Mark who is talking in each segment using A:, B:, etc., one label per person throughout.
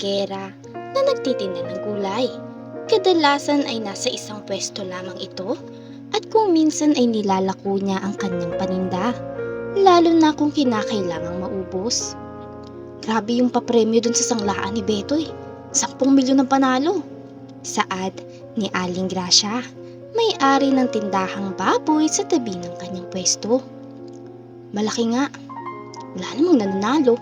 A: tindera na nagtitinda ng gulay. Kadalasan ay nasa isang pwesto lamang ito at kung minsan ay nilalako niya ang kanyang paninda, lalo na kung kinakailangang maubos. Grabe yung papremyo dun sa sanglaan ni Betoy. 10 milyon ang panalo. Saad ni Aling Gracia, may-ari ng tindahang baboy sa tabi ng kanyang pwesto. Malaki nga. Wala namang nananalo.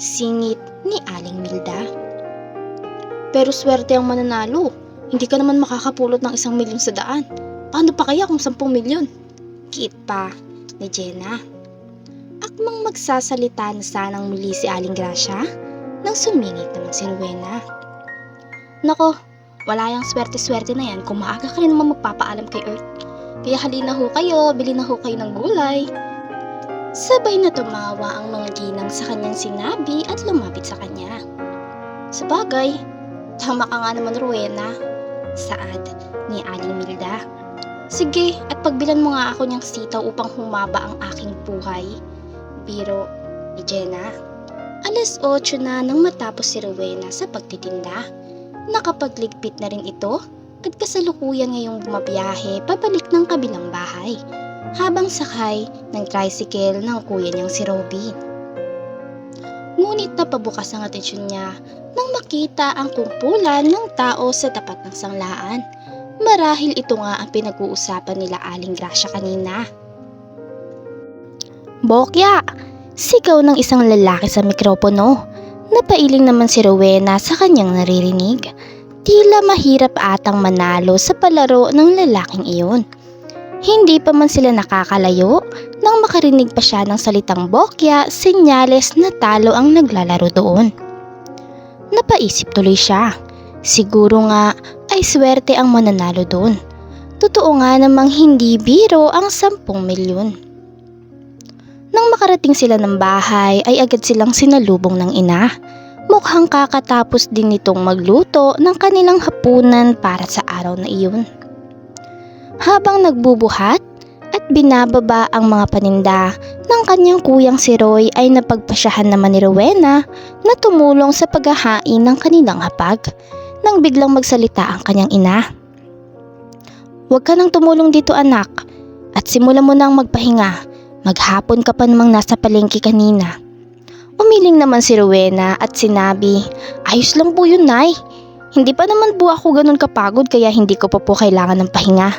A: Singit ni Aling Milda. Pero swerte ang mananalo. Hindi ka naman makakapulot ng 1 milyon sa daan. Paano pa kaya kung 10 milyon? Kiit pa ni Jenna. Akmang magsasalita na sanang muli si Aling Gracia nang sumingit naman si Rowena. Nako, wala yung swerte-swerte na yan kung maaga ka rin naman magpapaalam kay Earth. Kaya halina ho kayo, bili na ho kayo ng gulay. Sabay na tumawa ang mga ginang sa kanyang sinabi at lumapit sa kanya. Sabagay, tama ka nga naman Rowena, saad ni Aling Milda. Sige, at pagbilan mo nga ako niyang sitaw upang humaba ang aking buhay. Biro ni Jenna. 8:00 na nang matapos si Rowena sa pagtitinda. Nakapagligpit na rin ito at kasalukuyan ngayong bumabiyahe pabalik ng kabilang bahay habang sakay ng tricycle ng kuya niyang si Robin. Ngunit napabukas ang atensyon niya nang makita ang kumpulan ng tao sa tapat ng sanglaan. Marahil ito nga ang pinag-uusapan nila Aling Gracia kanina. Bokya! Sigaw ng isang lalaki sa mikropono. Napailing naman si Rowena sa kanyang naririnig. Tila mahirap atang manalo sa palaro ng lalaking iyon. Hindi pa man sila nakakalayo nang makarinig pa siya ng salitang bokya, senyales na talo ang naglalaro doon. Napaisip tuloy siya. Siguro nga ay swerte ang mananalo doon. Totoo nga namang hindi biro ang 10 milyon. Nang makarating sila ng bahay ay agad silang sinalubong ng ina. Mukhang kakatapos din nitong magluto ng kanilang hapunan para sa araw na iyon. Habang nagbubuhat at binababa ang mga paninda ng kanyang kuyang si Roy ay napagpasyahan naman ni Rowena na tumulong sa paghahain ng kanilang hapag nang biglang magsalita ang kanyang ina. Huwag ka nang tumulong dito anak at simulan mo nang magpahinga. Maghapon ka pa namang nasa palengke kanina. Umiling naman si Rowena at sinabi, ayos lang po yun nay. Hindi pa naman po ako ganun kapagod kaya hindi ko pa po kailangan ng pahinga.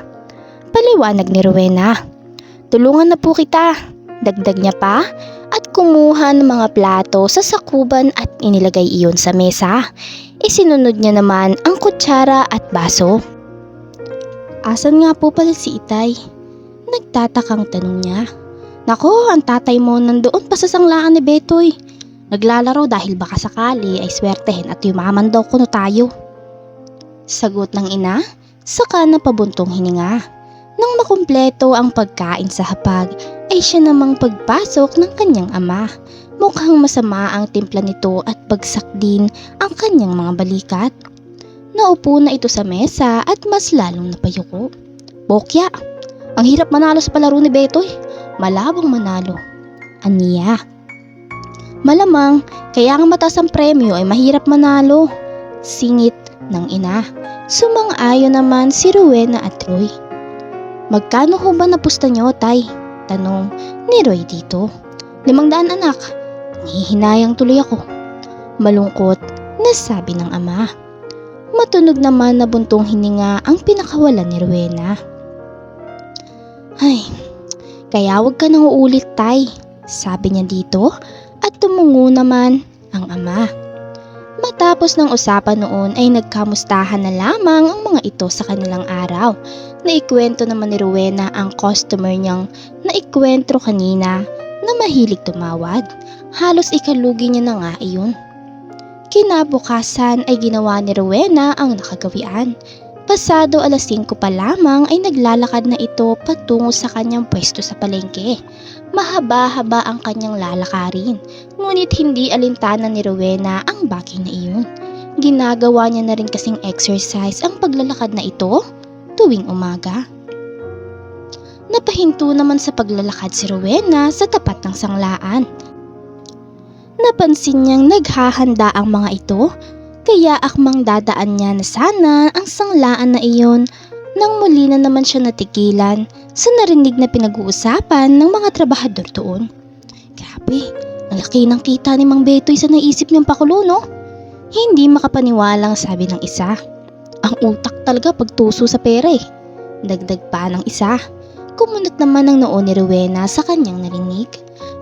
A: Paliwanag ni Rowena. Tulungan na po kita. Dagdag niya pa at kumuha ng mga plato sa sakuban at inilagay iyon sa mesa. Isinunod niya naman ang kutsara at baso. Asan nga po pala si Itay? Nagtatakang tanong niya. Nako, ang tatay mo nandoon pa sa sanglaan ni Betoy. Naglalaro dahil baka sakali ay swertehin at yumaman daw kuno tayo. Sagot ng ina, saka na pabuntong hininga. Nang makumpleto ang pagkain sa hapag, ay siya namang pagpasok ng kanyang ama. Mukhang masama ang timpla nito at bagsak din ang kanyang mga balikat. Naupo na ito sa mesa at mas lalong napayuko. Bokya, ang hirap manalo sa palaro ni Betoy. Malabong manalo. Aniya. Malamang, kaya ang mataas ang premyo ay mahirap manalo. Singit ng ina. Sumang-ayon naman si Rowena at Roy. Magkano ho ba napusta niyo, tay? Tanong ni Roy dito. 500 anak. Hihinayang tuloy ako. Malungkot na sabi ng ama. Matunog naman na buntong hininga ang pinakawalan ni Rowena. Ay, kaya wag ka nang uulit tay, sabi niya dito at tumungo naman ang ama. Matapos ng usapan noon ay nagkamustahan na lamang ang mga ito sa kanilang araw. Naikwento naman ni Rowena ang customer niyang naikwentro kanina na mahilig tumawad. Halos ikalugi niya na nga iyon. Kinabukasan ay ginawa ni Rowena ang nakagawian. Pasado 5:00 pa lamang ay naglalakad na ito patungo sa kanyang pwesto sa palengke. Mahaba-haba ang kanyang lalakarin, ngunit hindi alintana ni Rowena ang bagay na iyon. Ginagawa niya na rin kasing exercise ang paglalakad na ito tuwing umaga. Napahinto naman sa paglalakad si Rowena sa tapat ng sanglaan. Napansin niyang naghahanda ang mga ito Kaya akmang dadaan niya na sana ang sanglaan na iyon nang muli na naman siya natigilan sa narinig na pinag-uusapan ng mga trabahador doon. Grabe, ang laki ng kita ni Mang Betoy sa naisip niyang pakulo, no? Hindi makapaniwalang sabi ng isa. Ang utak talaga pagtuso sa pera eh. Dagdag pa ng isa. Kumunot naman ang noo ni Rowena sa kanyang narinig.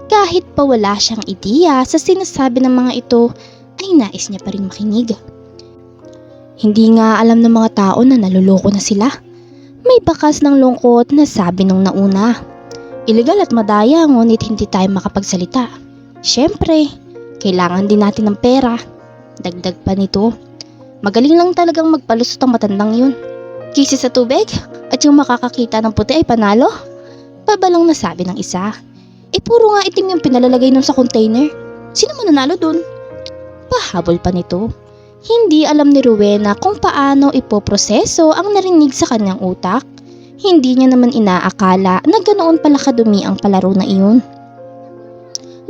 A: Kahit pa wala siyang ideya sa sinasabi ng mga ito, ay nais niya pa rin makinig. Hindi nga alam ng mga tao na naluloko na sila. May bakas ng lungkot na sabi nung nauna. Illegal at madaya ngunit hindi tayo makapagsalita. Siyempre, kailangan din natin ng pera. Dagdag pa nito. Magaling lang talagang magpalusot ang matandang yun. Kisi sa tubig at yung makakakita ng puti ay panalo. Pabalang nasabi ng isa. Puro nga itim yung pinalalagay nun sa container. Sino mananalo dun? Pahabol pa nito. Hindi alam ni Rowena kung paano ipoproseso ang narinig sa kanyang utak. Hindi niya naman inaakala na ganoon pala kadumi ang palaro na iyon.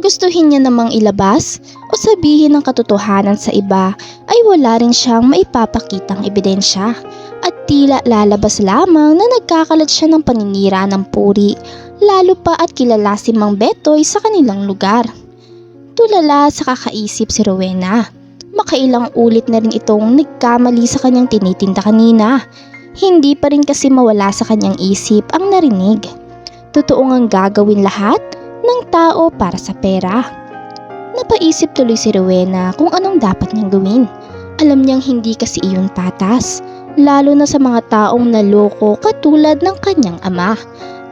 A: Gustuhin niya namang ilabas o sabihin ng katotohanan sa iba ay wala rin siyang maipapakitang ebidensya at tila lalabas lamang na nagkakalat siya ng paninira ng puri, lalo pa at kilala si Mang Betoy sa kanilang lugar. Tulala sa kakaisip si Rowena. Makailang ulit na rin itong nagkamali sa kanyang tinitinda kanina. Hindi pa rin kasi mawala sa kanyang isip ang narinig. Totoo ngang gagawin lahat ng tao para sa pera. Napaisip tuloy si Rowena kung anong dapat niyang gawin. Alam niyang hindi kasi iyon patas, lalo na sa mga taong naloko katulad ng kanyang ama.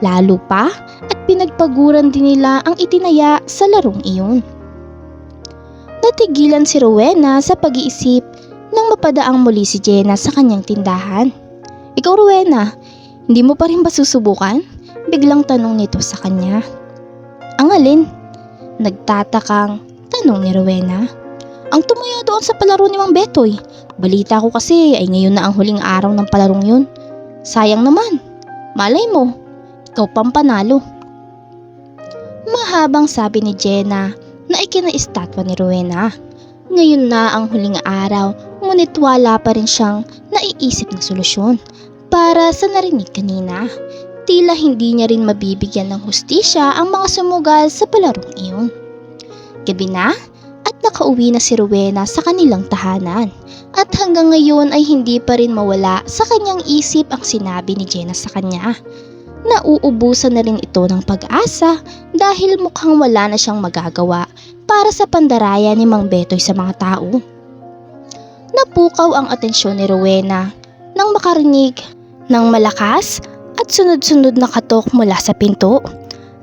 A: Lalo pa at pinagpaguran din nila ang itinaya sa larong iyon. Natigilan si Rowena sa pag-iisip nang mapadaang muli si Jenna sa kanyang tindahan. Ikaw Rowena, hindi mo pa rin ba susubukan? Biglang tanong nito sa kanya. Ang alin? Nagtatakang tanong ni Rowena. Ang tumaya doon sa palaro ni Mang Betoy. Balita ko kasi ay ngayon na ang huling araw ng palarong yun. Sayang naman. Malay mo, ikaw pang panalo. Mahabang sabi ni Jenna na ikinaistatwa ni Rowena. Ngayon na ang huling araw, ngunit wala pa rin siyang naiisip na solusyon para sa narinig kanina. Tila hindi niya rin mabibigyan ng hustisya ang mga sumugal sa palarong iyon. Gabi na at nakauwi na si Rowena sa kanilang tahanan at hanggang ngayon ay hindi pa rin mawala sa kanyang isip ang sinabi ni Jenna sa kanya. Nauubusan na rin ito ng pag-asa dahil mukhang wala na siyang magagawa para sa pandaraya ni Mang Betoy sa mga tao. Napukaw ang atensyon ni Rowena nang makarinig ng malakas at sunod-sunod na katok mula sa pinto.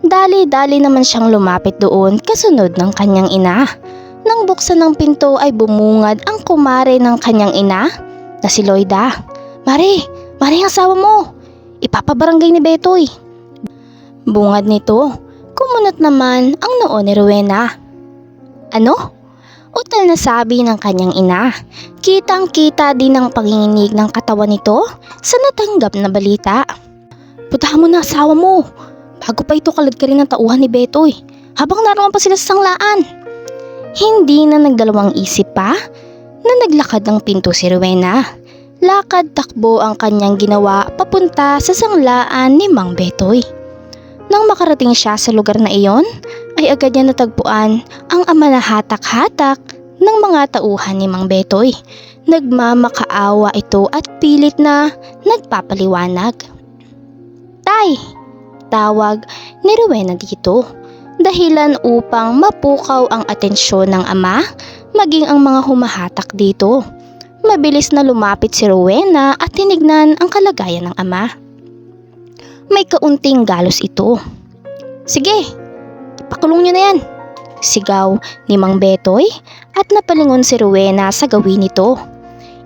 A: Dali-dali naman siyang lumapit doon kasunod ng kanyang ina. Nang buksan ng pinto ay bumungad ang kumare ng kanyang ina na si Loida. Mare ang asawa mo! Ipapabarangay ni Betoy. Bungad nito, kumunot naman ang noo ni Rowena. Ano? Utal na sabi ng kanyang ina. Kitang-kita din ang panginginig ng katawan nito sa natanggap na balita. Putahan mo na asawa mo, bago pa ito kalad ka rin ng tauhan ni Betoy, habang naroon pa sila sa sanglaan. Hindi na nagdalawang isip pa na naglakad ng pinto si Rowena. Lakad takbo ang kanyang ginawa papunta sa sanglaan ni Mang Betoy. Nang makarating siya sa lugar na iyon, ay agad niya natagpuan ang ama na hatak-hatak ng mga tauhan ni Mang Betoy. Nagmamakaawa ito at pilit na nagpapaliwanag. Tay! Tawag ni Rowena dito. Dahilan upang mapukaw ang atensyon ng ama, maging ang mga humahatak dito. Mabilis na lumapit si Rowena at tinignan ang kalagayan ng ama. May kaunting galos ito. Sige, ipakulong niyo na yan, sigaw ni Mang Betoy at napalingon si Rowena sa gawin nito.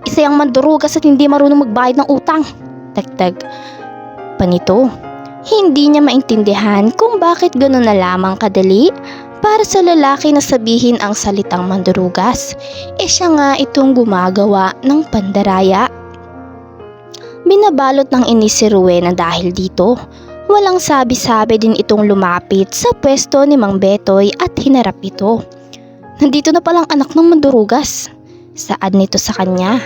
A: Isa yang mandurugas at hindi marunong magbayad ng utang, dagdag pa nito. Hindi niya maintindihan kung bakit gano'n na lamang kadali para sa lalaki na sabihin ang salitang mandurugas. Siya nga itong gumagawa ng pandaraya. Binabalot ng inis si Rowena dahil dito. Walang sabi-sabi din itong lumapit sa pwesto ni Mang Betoy at hinarap ito. Nandito na palang anak ng mandurugas. Saad nito sa kanya,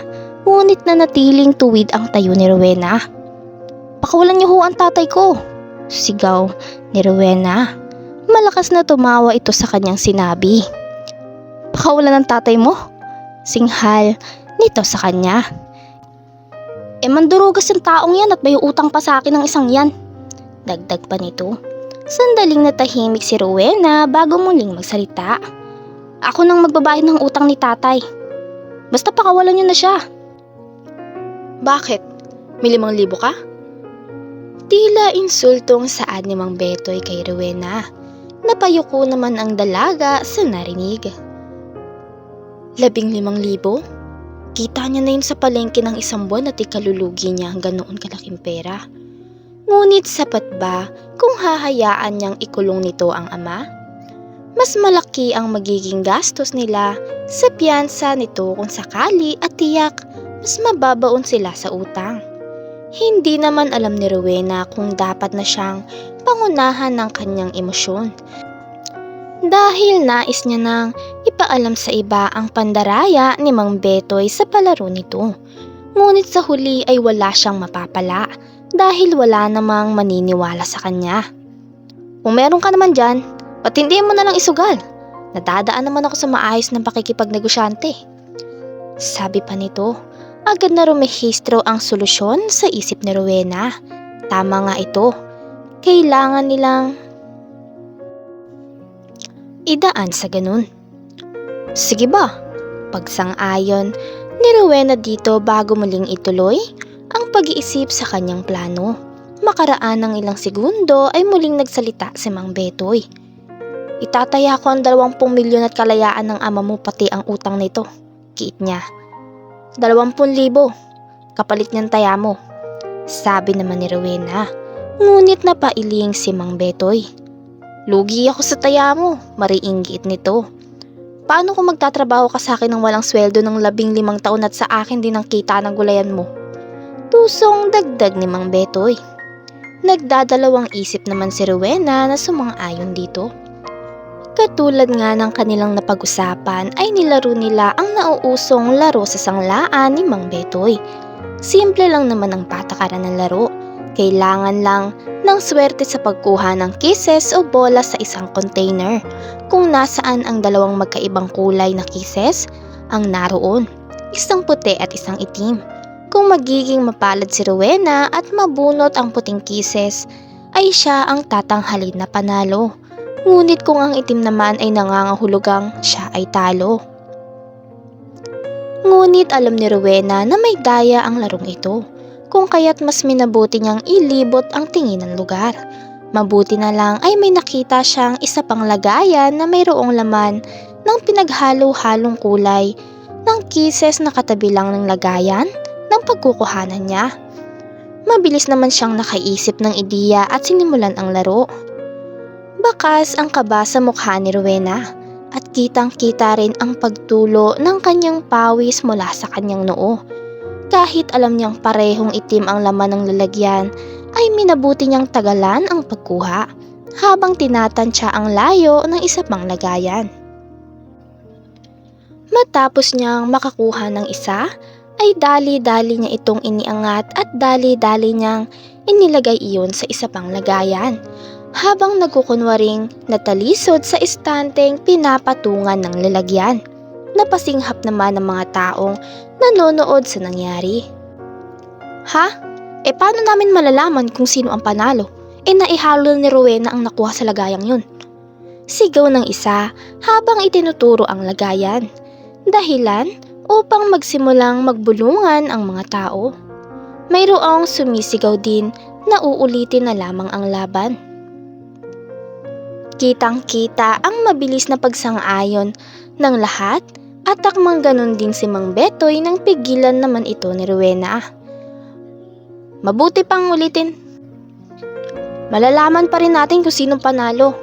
A: ngunit nanatiling tuwid ang tayo ni Rowena. "Pakawalan niyo ho ang tatay ko!" sigaw ni Rowena. Malakas na tumawa ito sa kanyang sinabi. "Pakawalan ng tatay mo?" singhal nito sa kanya. "Mandurugas yung taong yan at may utang pa sa akin ng isang yan," dagdag pa nito. Sandaling natahimik si Rowena bago muling magsalita. "Ako nang magbabayad ng utang ni tatay. Basta pakawalan niyo na siya." "Bakit? May 5,000 ka?" Tila insultong saad ni Mang Betoy kay Rowena. Napayuko naman ang dalaga sa narinig. 15,000? Kita niya na yun sa palengke ng isang buwan at ikalulugi niya ang ganoon kalaking pera. Ngunit sapat ba kung hahayaan niyang ikulong nito ang ama? Mas malaki ang magiging gastos nila sa piyansa nito kung sakali at tiyak mas mababaon sila sa utang. Hindi naman alam ni Rowena kung dapat na siyang pangunahan ng kanyang emosyon. Dahil nais niya nang ipaalam sa iba ang pandaraya ni Mang Betoy sa palaro nito. Ngunit sa huli ay wala siyang mapapala dahil wala namang maniniwala sa kanya. "Kung meron ka naman dyan, patindihin mo na lang isugal. Nadadaan naman ako sa maayos ng pakikipagnegosyante," sabi pa nito. Agad na rumehistro ang solusyon sa isip ni Rowena. Tama nga ito. Kailangan nilang idaan sa ganun. "Sige ba?" pagsang-ayon ni Rowena dito bago muling ituloy ang pag-iisip sa kanyang plano. Makaraan ng ilang segundo ay muling nagsalita si Mang Betoy. "Itataya ko ang 20 milyon at kalayaan ng ama mo pati ang utang nito," kiit niya. 20,000, kapalit niyan taya mo, sabi naman ni Rowena. Ngunit napailing si Mang Betoy. "Lugi ako sa taya mo," mariinggit nito. "Paano kung magtatrabaho ka sa akin ng walang sweldo ng 15 taon at sa akin din ang kita ng gulayan mo?" Tusong dagdag ni Mang Betoy. Nagdadalawang isip naman si Rowena na sumang-ayon dito. Katulad nga ng kanilang napag-usapan ay nilaro nila ang nauusong laro sa sanglaan ni Mang Betoy. Simple lang naman ang patakaran ng laro. Kailangan lang ng swerte sa pagkuha ng kisses o bola sa isang container. Kung nasaan ang dalawang magkaibang kulay na kisses ang naroon, isang puti at isang itim. Kung magiging mapalad si Rowena at mabunot ang puting kisses, ay siya ang tatanghalin na panalo. Ngunit kung ang itim naman ay nangangahulugang siya ay talo. Ngunit alam ni Rowena na may daya ang larong ito, kung kaya't mas minabuti niyang ilibot ang tingin ng lugar. Mabuti na lang ay may nakita siyang isa pang lagayan na mayroong laman ng pinaghalo-halong kulay ng kisses na katabi lang ng lagayan ng pagkukuhanan niya. Mabilis naman siyang nakaisip ng ideya at sinimulan ang laro. Bakas ang kaba sa mukha ni Rowena at kitang-kita rin ang pagtulo ng kanyang pawis mula sa kanyang noo. Kahit alam niyang parehong itim ang laman ng lalagyan, ay minabuti niyang tagalan ang pagkuha habang tinatansya ang layo ng isa pang lagayan. Matapos niyang makakuha ng isa, ay dali-dali niya itong iniangat at dali-dali niyang inilagay iyon sa isa pang lagayan. Habang nagkukunwaring natalisod sa istanteng pinapatungan ng lalagyan. Napasinghap naman ng mga taong nanonood sa nangyari. "Ha? Paano namin malalaman kung sino ang panalo? Naihalo ni Rowena ang nakuha sa lagayang yun," sigaw ng isa habang itinuturo ang lagayan. Dahilan upang magsimulang magbulungan ang mga tao. Mayroong sumisigaw din na uulitin na lamang ang laban. Kitang-kita ang mabilis na pagsang-ayon ng lahat at akmang ganun din si Mang Betoy nang pigilan naman ito ni Rowena. "Mabuti pang ulitin. Malalaman pa rin natin kung sinong panalo,"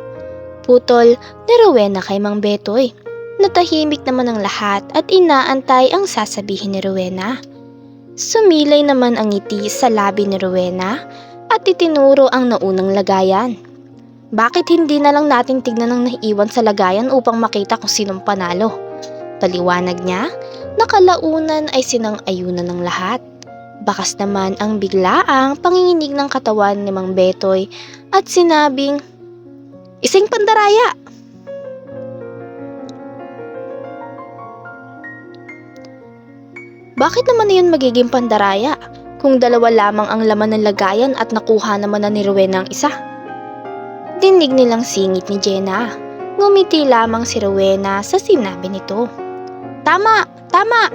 A: putol ni Rowena kay Mang Betoy. Natahimik naman ang lahat at inaantay ang sasabihin ni Rowena. Sumilay naman ang ngiti sa labi ni Rowena at itinuro ang naunang lagayan. "Bakit hindi na lang natin tignan ang naiiwan sa lagayan upang makita kung sinong panalo?" paliwanag niya. Nakalaunan ay sinang-ayunan ng lahat. Bakas naman ang biglaang panginginig ng katawan ni Mang Betoy at sinabing, "Isang pandaraya!" Bakit naman yun magiging pandaraya kung dalawa lamang ang laman ng lagayan at nakuha naman na ni Rowena ang isa? Dinig nilang singit ni Jenna. Ngumiti lamang si Rowena sa sinabi nito. "Tama! Tama!"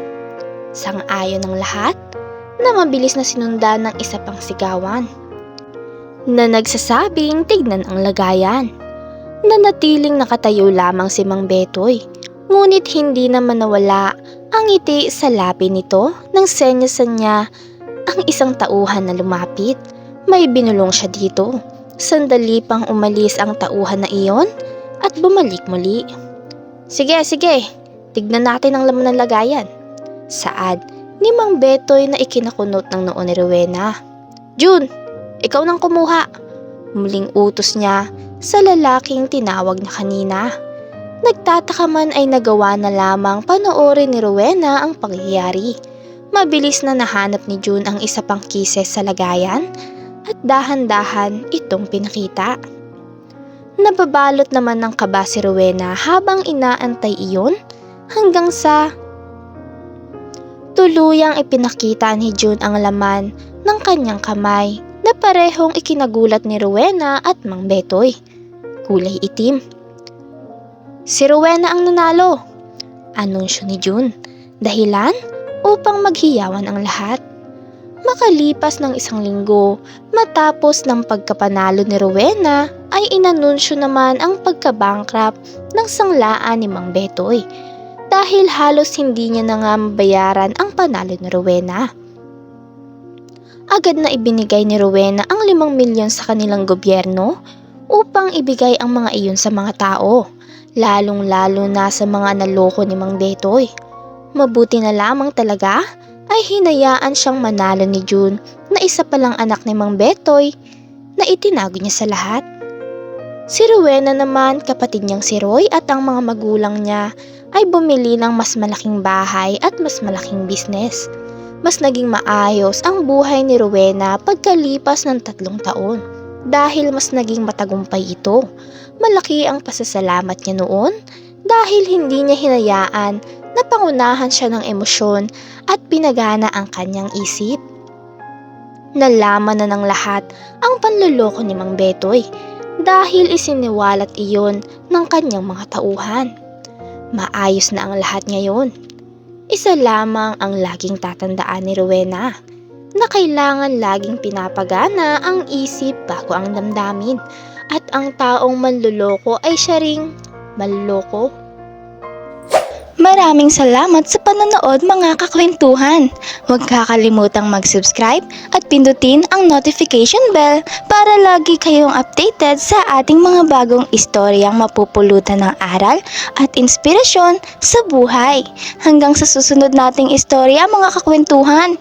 A: Sang-ayon ng lahat na mabilis na sinundan ng isa pang sigawan na nagsasabing tignan ang lagayan. Nanatiling nakatayo lamang si Mang Betoy, ngunit hindi naman nawala ang ngiti sa labi nito nang senyasan niya ang isang tauhan na lumapit. May binulong siya dito. Sandali pang umalis ang tauhan na iyon at bumalik muli. Sige, tignan natin ang laman ng lagayan." Saad ni Mang Betoy na ikinakunot ng noo ni Rowena. "June, ikaw nang kumuha." Muling utos niya sa lalaking tinawag niya kanina. Nagtataka man ay nagawa na lamang panoorin ni Rowena ang pangyayari. Mabilis na nahanap ni June ang isa pang kises sa lagayan at dahan-dahan itong pinakita. Nababalot naman ng kaba si Rowena habang inaantay iyon hanggang sa tuluyang ipinakita ni June ang laman ng kanyang kamay na parehong ikinagulat ni Rowena at Mang Betoy. Kulay itim. "Si Rowena ang nanalo," anunsyo ni June, dahilan upang maghiyawan ang lahat. Makalipas ng 1 linggo, matapos ng pagkapanalo ni Rowena, ay inanunsyo naman ang pagkabankrupt ng sanglaan ni Mang Betoy dahil halos hindi niya na nga mabayaran ang panalo ni Rowena. Agad na ibinigay ni Rowena ang 5 milyon sa kanilang gobyerno upang ibigay ang mga iyon sa mga tao, lalong-lalo na sa mga naloko ni Mang Betoy. Mabuti na lamang talaga ay hinayaan siyang manalo ni June na isa palang anak ni Mang Betoy na itinago niya sa lahat. Si Rowena naman, kapatid niyang si Roy at ang mga magulang niya ay bumili ng mas malaking bahay at mas malaking business. Mas naging maayos ang buhay ni Rowena pagkalipas ng 3 taon dahil mas naging matagumpay ito. Malaki ang pasasalamat niya noon dahil hindi niya hinayaan na pangunahan siya ng emosyon at pinagana ang kanyang isip. Nalaman na ng lahat ang panloloko ni Mang Betoy dahil isiniwalat iyon ng kanyang mga tauhan. Maayos na ang lahat ngayon. Isa lamang ang laging tatandaan ni Rowena, na kailangan laging pinapagana ang isip bago ang damdamin, at ang taong manloloko ay siya ring manloloko. Maraming salamat sa panonood mga kakwentuhan. Huwag kakalimutang mag-subscribe at pindutin ang notification bell para lagi kayong updated sa ating mga bagong istoryang mapupulutan ng aral at inspirasyon sa buhay. Hanggang sa susunod nating istorya mga kakwentuhan.